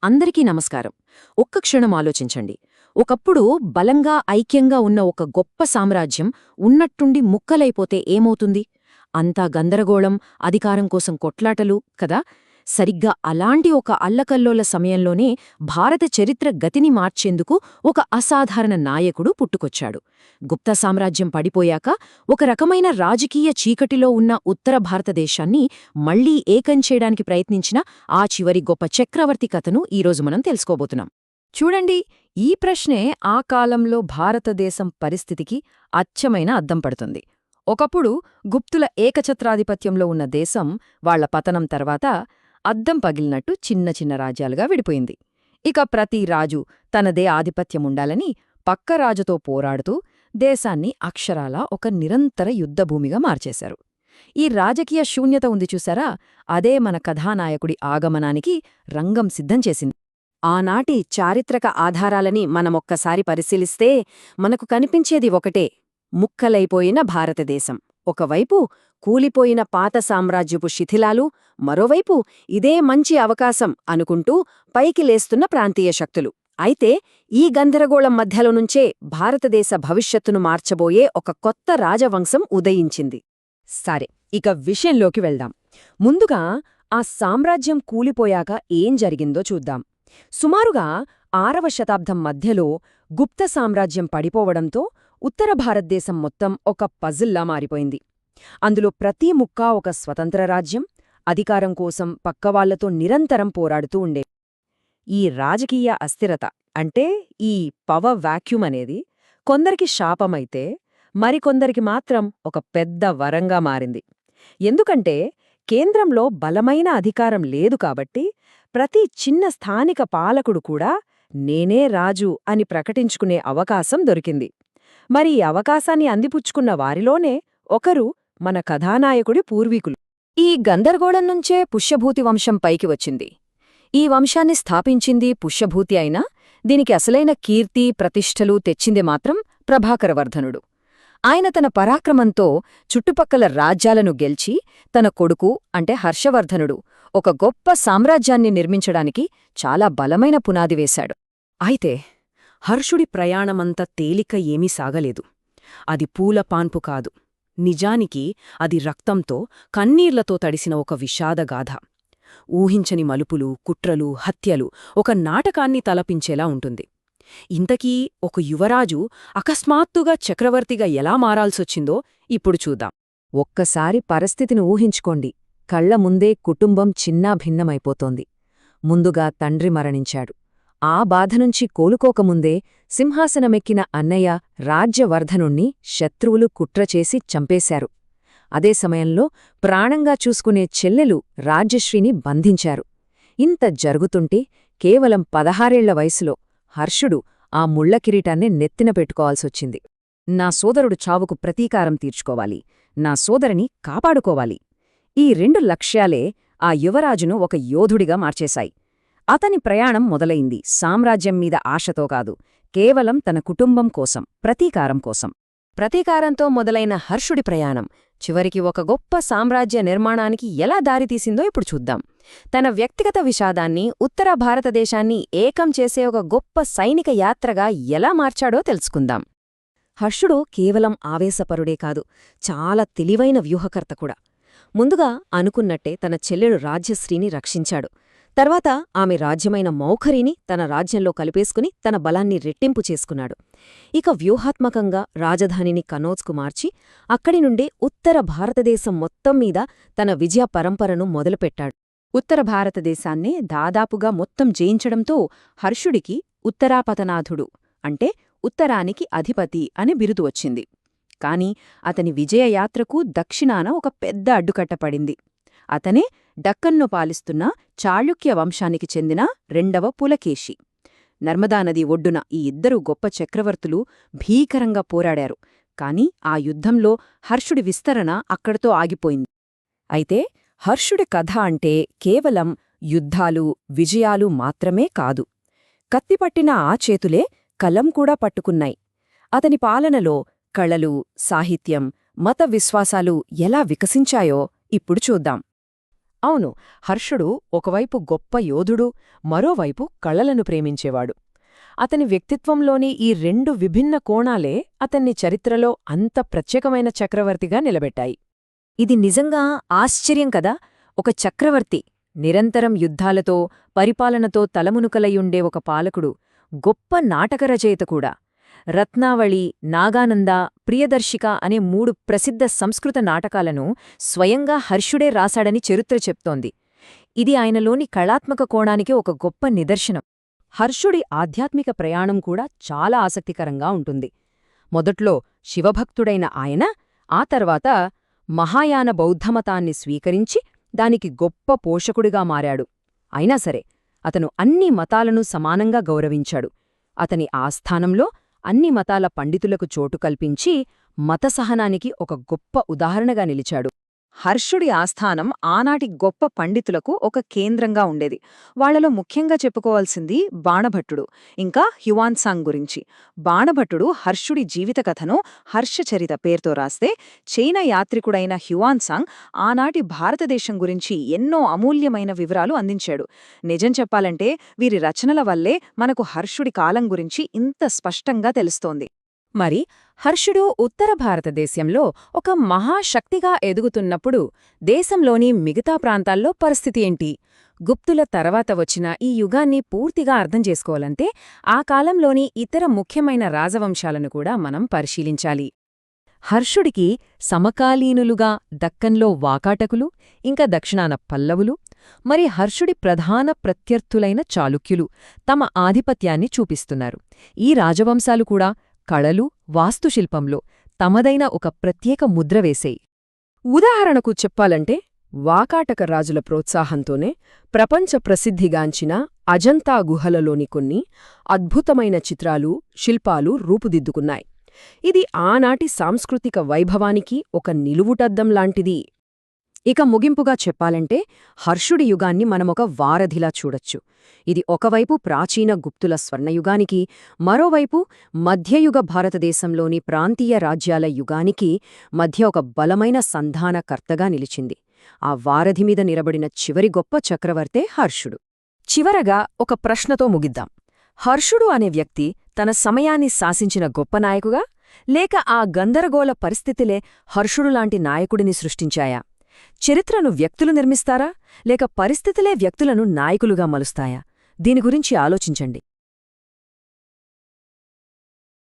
అందరికీ నమస్కారం. ఒక్క క్షణం ఆలోచించండి. ఒకప్పుడు బలంగా ఐక్యంగా ఉన్న ఒక గొప్ప సామ్రాజ్యం ఉన్నట్టుండి ముక్కలైపోతే ఏమవుతుంది? అంతా గందరగోళం, అధికారం కోసం కొట్లాటలు కదా. సరిగ్గా అలాంటి ఒక అల్లకల్లోల సమయంలోనే భారత చరిత్ర గతిని మార్చేందుకు ఒక అసాధారణ నాయకుడు పుట్టుకొచ్చాడు. గుప్త సామ్రాజ్యం పడిపోయాక ఒక రకమైన రాజకీయ చీకటిలో ఉన్న ఉత్తర భారతదేశాన్ని మళ్లీ ఏకం చేయడానికి ప్రయత్నించిన ఆ చివరి గొప్ప చక్రవర్తి కథను ఈరోజు మనం తెలుసుకోబోతున్నాం. చూడండి, ఈ ప్రశ్నే ఆ కాలంలో భారతదేశం పరిస్థితికి అచ్చమైన అద్దం పడుతుంది. ఒకప్పుడు గుప్తుల ఏకఛత్రాధిపత్యంలో ఉన్న దేశం వాళ్ల పతనం తర్వాత అద్దం పగిలినట్టు చిన్న చిన్న రాజ్యాలుగా విడిపోయింది. ఇక ప్రతి రాజు తనదే ఆధిపత్యముండాలని పక్క రాజుతో పోరాడుతూ దేశాన్ని అక్షరాలా ఒక నిరంతర యుద్ధభూమిగా మార్చేశారు. ఈ రాజకీయ శూన్యత ఉంది చూసారా, అదే మన కథానాయకుడి ఆగమనానికి రంగం సిద్ధం చేసింది. ఆనాటి చారిత్రక ఆధారాలని మనమొక్కసారి పరిశీలిస్తే మనకు కనిపించేది ఒకటే: ముక్కలైపోయిన భారతదేశం. ఒకవైపు కూలిపోయిన పాత సామ్రాజ్యపు శిథిలాలు, మరోవైపు ఇదే మంచి అవకాశం అనుకుంటూ పైకి లేస్తున్న ప్రాంతీయ శక్తులు. అయితే ఈ గందరగోళం మధ్యలో నుంచే భారతదేశ భవిష్యత్తును మార్చబోయే ఒక కొత్త రాజవంశం ఉదయించింది. సరే, ఇక విషయంలోకి వెళ్దాం. ముందుగా ఆ సామ్రాజ్యం కూలిపోయాక ఏం జరిగిందో చూద్దాం. సుమారుగా 6వ శతాబ్దం మధ్యలో గుప్త సామ్రాజ్యం పడిపోవడంతో ఉత్తర భారతదేశం మొత్తం ఒక పజిల్లా మారిపోయింది. అందులో ప్రతి ముక్కా ఒక స్వతంత్ర రాజ్యం, అధికారం కోసం పక్కవాళ్లతో నిరంతరం పోరాడుతూ ఉండే. ఈ రాజకీయ అస్థిరత అంటే ఈ పవర్ వాక్యూమ్ అనేది కొందరికి శాపమైతే మరికొందరికి మాత్రం ఒక పెద్ద వరంగా మారింది. ఎందుకంటే కేంద్రంలో బలమైన అధికారం లేదు కాబట్టి ప్రతి చిన్న స్థానిక పాలకుడు కూడా నేనే రాజు అని ప్రకటించుకునే అవకాశం దొరికింది. మరి ఈ అవకాశాన్ని అందిపుచ్చుకున్న వారిలోనే ఒకరు మన కథానాయకుడి పూర్వీకులు. ఈ గందరగోళం నుంచే పుష్యభూతి వంశం పైకి వచ్చింది. ఈ వంశాన్ని స్థాపించింది పుష్యభూతి అయినా దీనికి అసలైన కీర్తి ప్రతిష్టలు తెచ్చింది మాత్రం ప్రభాకరవర్ధనుడు. ఆయన తన పరాక్రమంతో చుట్టుపక్కల రాజ్యాలను గెల్చి తన కొడుకు అంటే హర్షవర్ధనుడు ఒక గొప్ప సామ్రాజ్యాన్ని నిర్మించడానికి చాలా బలమైన పునాది వేశాడు. అయితే హర్షుడి ప్రయాణమంత తేలిక ఏమీ సాగలేదు. అది పూలపాన్పు కాదు. నిజానికి అది రక్తంతో, కన్నీర్లతో తడిసిన ఒక విషాదగాథ. ఊహించని మలుపులు, కుట్రలు, హత్యలు, ఒక నాటకాన్ని తలపించేలా ఉంటుంది. ఇంతకీ ఒక యువరాజు అకస్మాత్తుగా చక్రవర్తిగా ఎలా మారాల్సొచ్చిందో ఇప్పుడు చూద్దాం. ఒక్కసారి పరిస్థితిని ఊహించుకోండి. కళ్ల ముందే కుటుంబం చిన్నాభిన్నమైపోతోంది. ముందుగా తండ్రి మరణించాడు. ఆ బాధనుంచి కోలుకోకముందే సింహాసనమెక్కిన అన్నయ్య రాజ్యవర్ధనుణ్ణి శత్రువులు కుట్రచేసి చంపేశారు. అదే సమయంలో ప్రాణంగా చూసుకునే చెల్లెలు రాజ్యశ్రీని బంధించారు. ఇంత జరుగుతుంటే కేవలం 16ఏళ్ల వయసులో హర్షుడు ఆ ముళ్ల కిరీటాన్ని నెత్తిన పెట్టుకోవాల్సొచ్చింది. నా సోదరుడు చావుకు ప్రతీకారం తీర్చుకోవాలి, నా సోదరిని కాపాడుకోవాలి. ఈ 2 లక్ష్యాలే ఆ యువరాజును ఒక యోధుడిగా మార్చేశాయి. అతని ప్రయాణం మొదలైంది సామ్రాజ్యం మీద ఆశతో కాదు, కేవలం తన కుటుంబం కోసం, ప్రతీకారం కోసం. ప్రతీకారంతో మొదలైన హర్షుడి ప్రయాణం చివరికి ఒక గొప్ప సామ్రాజ్య నిర్మాణానికి ఎలా దారితీసిందో ఇప్పుడు చూద్దాం. తన వ్యక్తిగత విషాదాన్ని ఉత్తర భారతదేశాన్ని ఏకం చేసే ఒక గొప్ప సైనిక యాత్రగా ఎలా మార్చాడో తెలుసుకుందాం. హర్షుడు కేవలం ఆవేశపరుడే కాదు, చాలా తెలివైన వ్యూహకర్త కూడా. ముందుగా అనుకున్నట్టే తన చెల్లెలు రాజ్యశ్రీని రక్షించాడు. తర్వాత ఆమె రాజ్యమైన మౌఖరిని తన రాజ్యంలో కలిపేసుకుని తన బలాన్ని రెట్టింపు చేసుకున్నాడు. ఇక వ్యూహాత్మకంగా రాజధానిని కనౌజ్కు మార్చి అక్కడి నుండే ఉత్తర భారతదేశం మొత్తం మీద తన విజయ పరంపరను మొదలుపెట్టాడు. ఉత్తర భారతదేశాన్నే దాదాపుగా మొత్తం జయించడంతో హర్షుడికి ఉత్తరాపతనాథుడు అంటే ఉత్తరానికి అధిపతి అని బిరుదు వచ్చింది. కాని అతని విజయయాత్రకు దక్షిణాన ఒక పెద్ద అడ్డుకట్టపడింది. అతనే డక్కన్ను పాలిస్తున్న చాళుక్య వంశానికి చెందిన 2వ పులకేశి. నర్మదానది ఒడ్డున ఈ ఇద్దరు గొప్ప చక్రవర్తులు భీకరంగా పోరాడారు. కాని ఆ యుద్ధంలో హర్షుడి విస్తరణ అక్కడితో ఆగిపోయింది. అయితే హర్షుడి కథ అంటే కేవలం యుద్ధాలు, విజయాలు మాత్రమే కాదు. కత్తిపట్టిన ఆ చేతులే కలం కూడా పట్టుకున్నాయి. అతని పాలనలో కళలు, సాహిత్యం, మత విశ్వాసాలు ఎలా వికసించాయో ఇప్పుడు చూద్దాం. అవును, హర్షుడు ఒకవైపు గొప్ప యోధుడు, మరోవైపు కళలను ప్రేమించేవాడు. అతని వ్యక్తిత్వంలోని ఈ రెండు విభిన్న కోణాలే అతన్ని చరిత్రలో అంత ప్రత్యేకమైన చక్రవర్తిగా నిలబెట్టాయి. ఇది నిజంగా ఆశ్చర్యం కదా! ఒక చక్రవర్తి, నిరంతరం యుద్ధాలతో, పరిపాలనతో తలమునుకలయుండే ఒక పాలకుడు, గొప్ప నాటక రచయిత కూడా. రత్నావళి, నాగానంద, ప్రియదర్శిక అనే 3 ప్రసిద్ధ సంస్కృత నాటకాలను స్వయంగా హర్షుడే రాశాడని చరిత్ర చెప్తోంది. ఇది ఆయనలోని కళాత్మక కోణానికి ఒక గొప్ప నిదర్శనం. హర్షుడి ఆధ్యాత్మిక ప్రయాణం కూడా చాలా ఆసక్తికరంగా ఉంటుంది. మొదట్లో శివభక్తుడైన ఆయన ఆ తర్వాత మహాయాన బౌద్ధమతాన్ని స్వీకరించి దానికి గొప్ప పోషకుడిగా మారాడు. అయినా సరే అతను అన్ని మతాలను సమానంగా గౌరవించాడు. అతని ఆస్థానంలో అన్ని మతాల పండితులకు చోటు కల్పించి మతసహనానికి ఒక గొప్ప ఉదాహరణగా నిలిచాడు. హర్షుడి ఆస్థానం ఆనాటి గొప్ప పండితులకు ఒక కేంద్రంగా ఉండేది. వాళ్లలో ముఖ్యంగా చెప్పుకోవాల్సింది బాణభట్టుడు, ఇంకా హ్యువాన్సాంగ్ గురించి. బాణభట్టుడు హర్షుడి జీవిత కథను హర్షచరిత పేరుతో రాస్తే, చైనా యాత్రికుడైన హ్యువాన్సాంగ్ ఆనాటి భారతదేశం గురించి ఎన్నో అమూల్యమైన వివరాలు అందించాడు. నిజం చెప్పాలంటే వీరి రచనల వల్లే మనకు హర్షుడి కాలం గురించి ఇంత స్పష్టంగా తెలుస్తోంది. మరి హర్షుడు ఉత్తర భారతదేశంలో ఒక మహాశక్తిగా ఎదుగుతున్నప్పుడు దేశంలోని మిగతా ప్రాంతాల్లో పరిస్థితి ఏంటి? గుప్తుల తర్వాత వచ్చిన ఈ యుగాన్ని పూర్తిగా అర్థం చేసుకోవాలంటే ఆ కాలంలోని ఇతర ముఖ్యమైన రాజవంశాలను కూడా మనం పరిశీలించాలి. హర్షుడికి సమకాలీనులుగా దక్కన్లో వాకాటకులు, ఇంకా దక్షిణాన పల్లవులు, మరి హర్షుడి ప్రధాన ప్రత్యర్థులైన చాళుక్యులు తమ ఆధిపత్యాన్ని చూపిస్తున్నారు. ఈ రాజవంశాలు కూడా కళలు, వాస్తుశిల్పంలో తమదైన ఒక ప్రత్యేక ముద్ర వేసేయి. ఉదాహరణకు చెప్పాలంటే వాకాటక రాజుల ప్రోత్సాహంతోనే ప్రపంచ ప్రసిద్ధిగాంచిన అజంతా గుహలలోని కొన్ని అద్భుతమైన చిత్రాలు, శిల్పాలు రూపుదిద్దుకున్నాయి. ఇది ఆనాటి సాంస్కృతిక వైభవానికి ఒక నిలువుటద్దంలాంటిది. ఇక ముగింపుగా చెప్పాలంటే హర్షుడి యుగాన్ని మనమొక వారధిలా చూడొచ్చు. ఇది ఒకవైపు ప్రాచీన గుప్తుల స్వర్ణయుగానికి, మరోవైపు మధ్యయుగ భారతదేశంలోని ప్రాంతీయ రాజ్యాల యుగానికి మధ్య ఒక బలమైన సంధానకర్తగా నిలిచింది. ఆ వారధిమీద నిలబడిన చివరి గొప్ప చక్రవర్తే హర్షుడు. చివరగా ఒక ప్రశ్నతో ముగిద్దాం. హర్షుడు అనే వ్యక్తి తన సమయాన్ని శాసించిన గొప్ప నాయకుగా, లేక ఆ గందరగోళ పరిస్థితులే హర్షుడులాంటి నాయకుడిని సృష్టించాయా? చరిత్రను వ్యక్తులు నిర్మిస్తారా, లేక పరిస్థితులే వ్యక్తులను నాయకులుగా మలుస్తాయా? దీని గురించి ఆలోచించండి.